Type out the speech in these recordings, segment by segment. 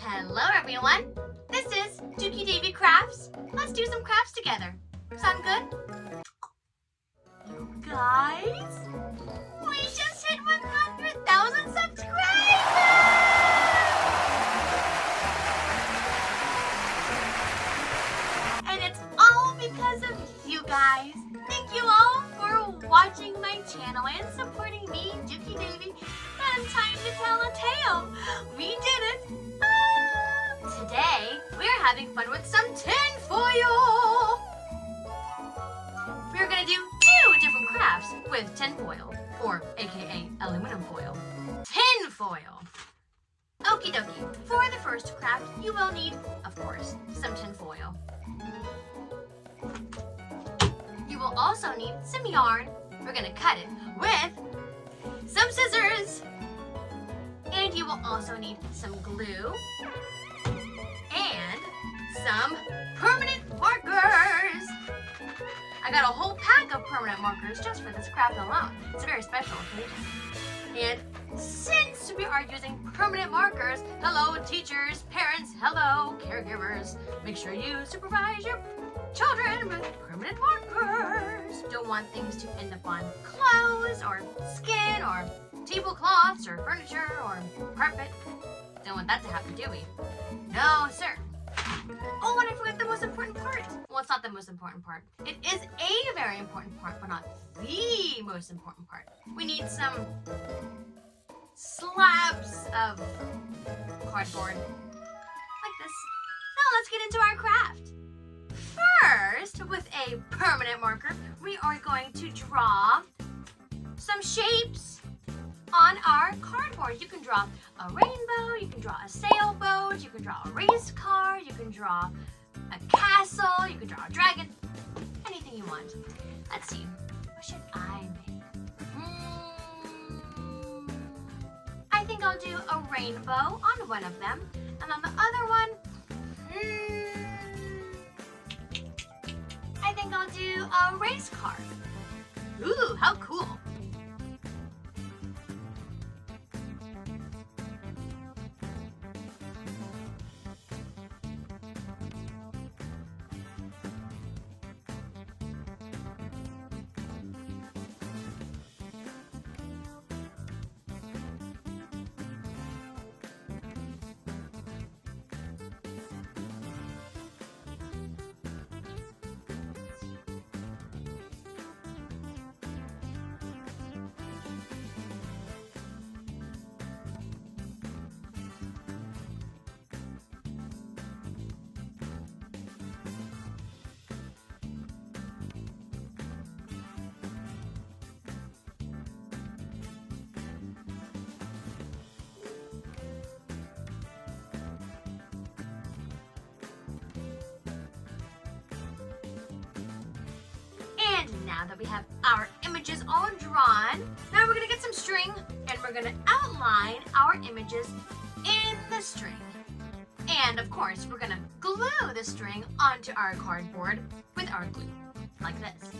Hello everyone, this is Jukie Davie Crafts. Let's do some crafts together. Sound good? You guys, we just hit 100,000 subscribers! And it's all because of you guys. Thank you all for watching my channel and supporting me, Jukie Davie, and time to tell a tale. We did it! Today, we're having fun with some tin foil! We're gonna do 2 different crafts with tin foil, or aka aluminum foil. Tin foil! Okie dokie, for the first craft, you will need, of course, some tin foil. You will also need some yarn. We're gonna cut it with some scissors. And you will also need some glue and some permanent markers. I got a whole pack of permanent markers just for this craft alone. It's a very special occasion. And since we are using permanent markers, hello teachers, parents, hello caregivers, make sure you supervise your children with permanent markers. Don't want things to end up on clothes or skin or tablecloths or furniture or carpet. Don't want that to happen, do we? No, sir. Oh, and I forgot the most important part. Well, it's not the most important part. It is a very important part, but not the most important part. We need some slabs of cardboard like this. Now let's get into our craft. First, with a permanent marker, we are going to draw some shapes on our cardboard. You can draw a rainbow, you can draw a sailboat, you can draw a race car, you can draw a castle, you can draw a dragon, anything you want. Let's see, what should I make? I think I'll do a rainbow on one of them, and on the other one, I think I'll do a race car. Ooh, how cool. Now that we have our images all drawn, now we're going to get some string and we're going to outline our images in the string. And of course, we're going to glue the string onto our cardboard with our glue, like this.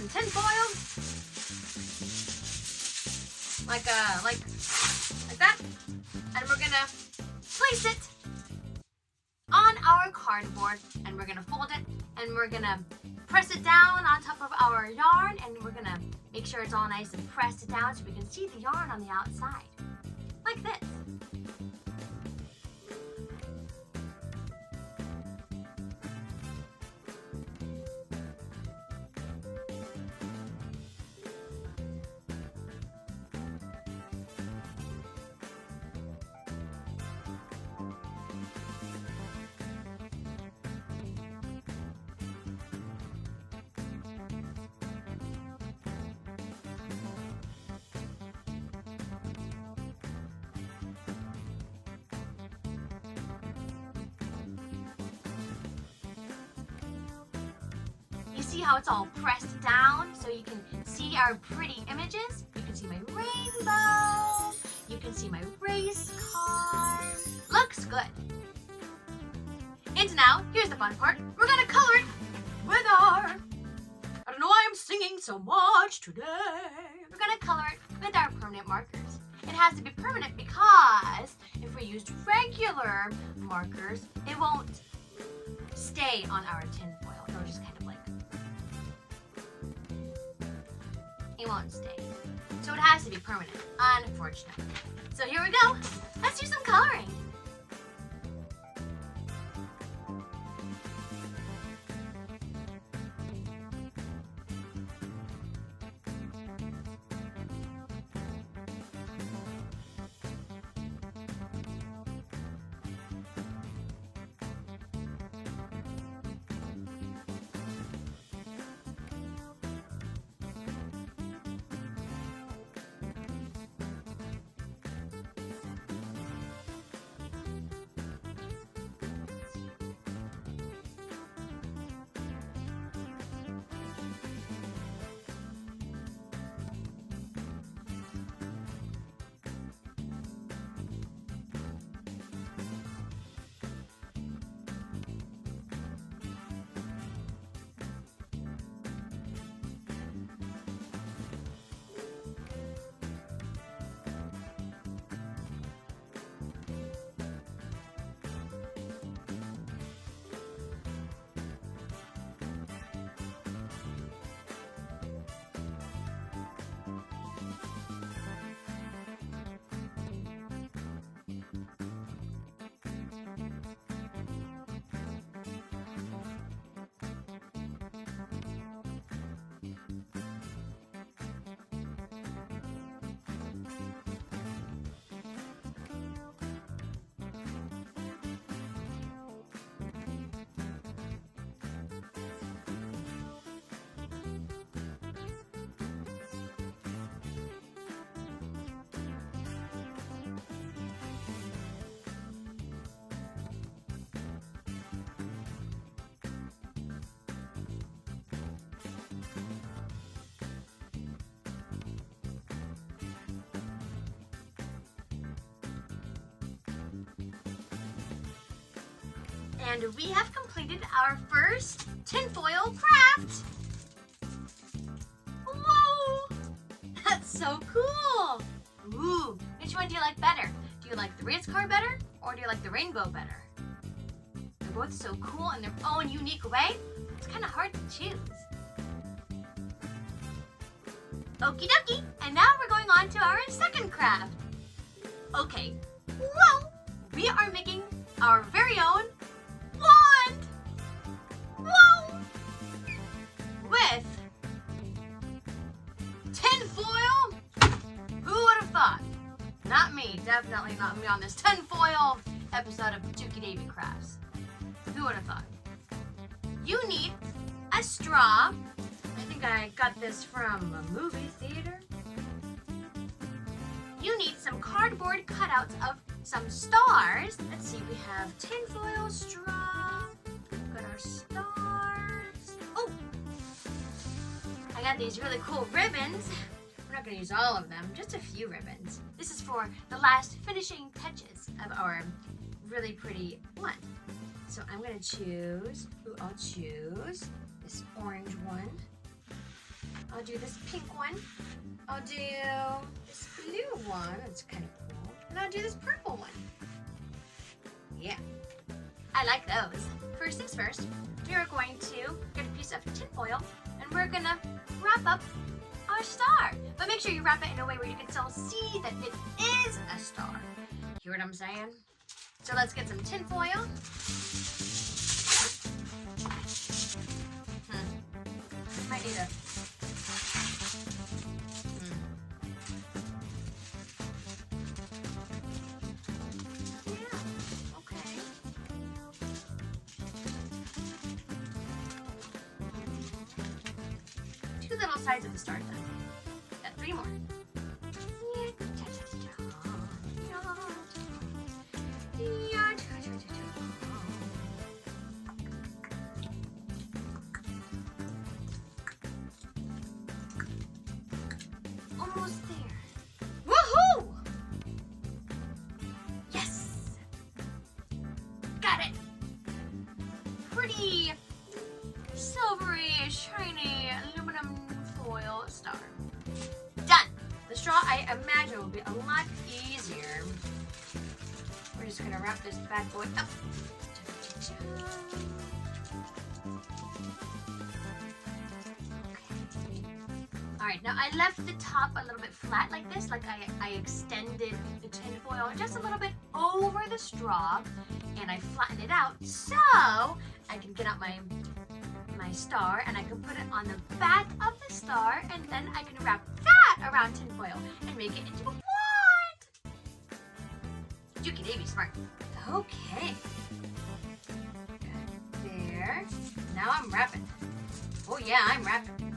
some tin foil, like that, and we're gonna place it on our cardboard, and we're gonna fold it, and we're gonna press it down on top of our yarn, and we're gonna make sure it's all nice and pressed down so we can see the yarn on the outside, like this. You see how it's all pressed down so you can see our pretty images? You can see my rainbow. You can see my race car. Looks good. And now, here's the fun part. We're gonna color it with our... I don't know why I'm singing so much today. We're gonna color it with our permanent markers. It has to be permanent because if we used regular markers, it won't stay on our tin foil. It'll just kind of like... It won't stay. So it has to be permanent, unfortunately. So here we go. Let's do some coloring. And we have completed our first tinfoil craft. Whoa! That's so cool! Ooh, which one do you like better? Do you like the race car better, or do you like the rainbow better? They're both so cool in their own unique way. It's kind of hard to choose. Okie dokie, and now we're going on to our second craft. Okay, well, we are making our very own wand! Whoa! With tin foil? Who would have thought? Not me, definitely not me on this tin foil episode of Jukie Davie Crafts. Who would have thought? You need a straw. I think I got this from a movie theater. You need some cardboard cutouts of some stars. Let's see, we have tinfoil, straw, we've got our stars. Oh! I got these really cool ribbons. We're not going to use all of them, just a few ribbons. This is for the last finishing touches of our really pretty one. So I'm going to choose, I'll choose this orange one. I'll do this pink one. I'll do this blue one. It's kind of cool. And I'll do this purple one. Yeah. I like those. First things first, we are going to get a piece of tin foil and we're gonna wrap up our star. But make sure you wrap it in a way where you can still see that it is a star. Hear what I'm saying? So let's get some tin foil. Might need a... Yeah, okay. 2 little sides of the star done. Got 3 more. Almost there. Woohoo! Yes! Got it! Pretty silvery, shiny aluminum foil star. Done! The straw, I imagine, will be a lot easier. We're just gonna wrap this bad boy up. Alright, now I left the top a little bit flat like this, like I extended the tin foil just a little bit over the straw, and I flattened it out so I can get out my star and I can put it on the back of the star, and then I can wrap that around tin foil and make it into a wand. Jukie Davie, smart. Okay. There. Now I'm wrapping. Oh yeah, I'm wrapping.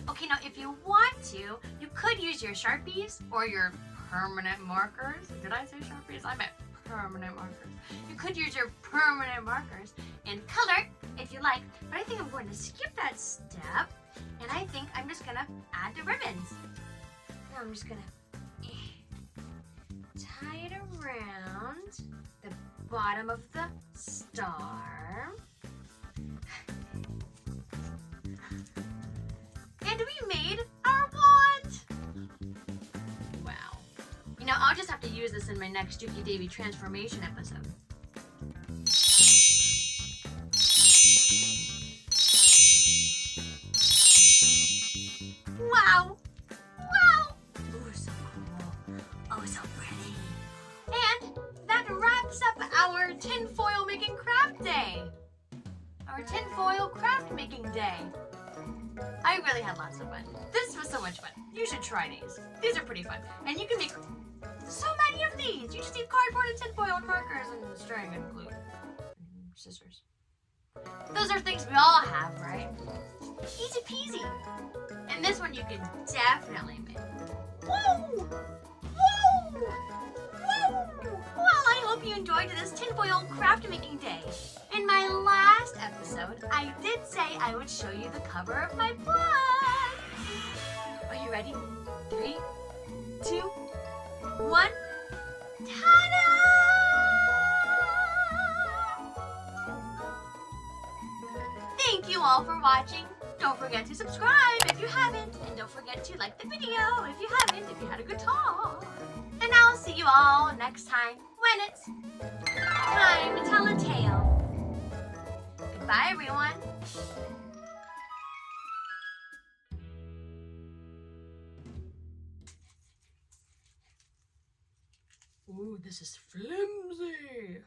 Okay, now if you want to, you could use your Sharpies or your permanent markers. Did I say Sharpies? I meant permanent markers. You could use your permanent markers and color if you like, but I think I'm going to skip that step, and I think I'm just gonna add the ribbons. Now I'm just gonna tie it around the bottom of the star. And we made our wand! Wow. You know, I'll just have to use this in my next Jukie Davie transformation episode. Wow! Wow! Oh, so cool. Oh, so pretty. And that wraps up our tinfoil making craft day. Our tinfoil craft making day. I really had lots of fun. This was so much fun. You should try these. These are pretty fun. And you can make so many of these. You just need cardboard and tinfoil and markers and string and glue. And scissors. Those are things we all have, right? Easy peasy. And this one you can definitely make. Woo! Woo! Woo! Well, I hope you enjoyed this tinfoil craft making day. In my last episode, I did say I would show you the cover of my book. Are you ready? 3, 2, 1. Ta-da! Thank you all for watching. Don't forget to subscribe if you haven't. And don't forget to like the video if you haven't, if you had a good time. And I'll see you all next time when it's time to tell a tale. Goodbye, everyone. Ooh, this is flimsy.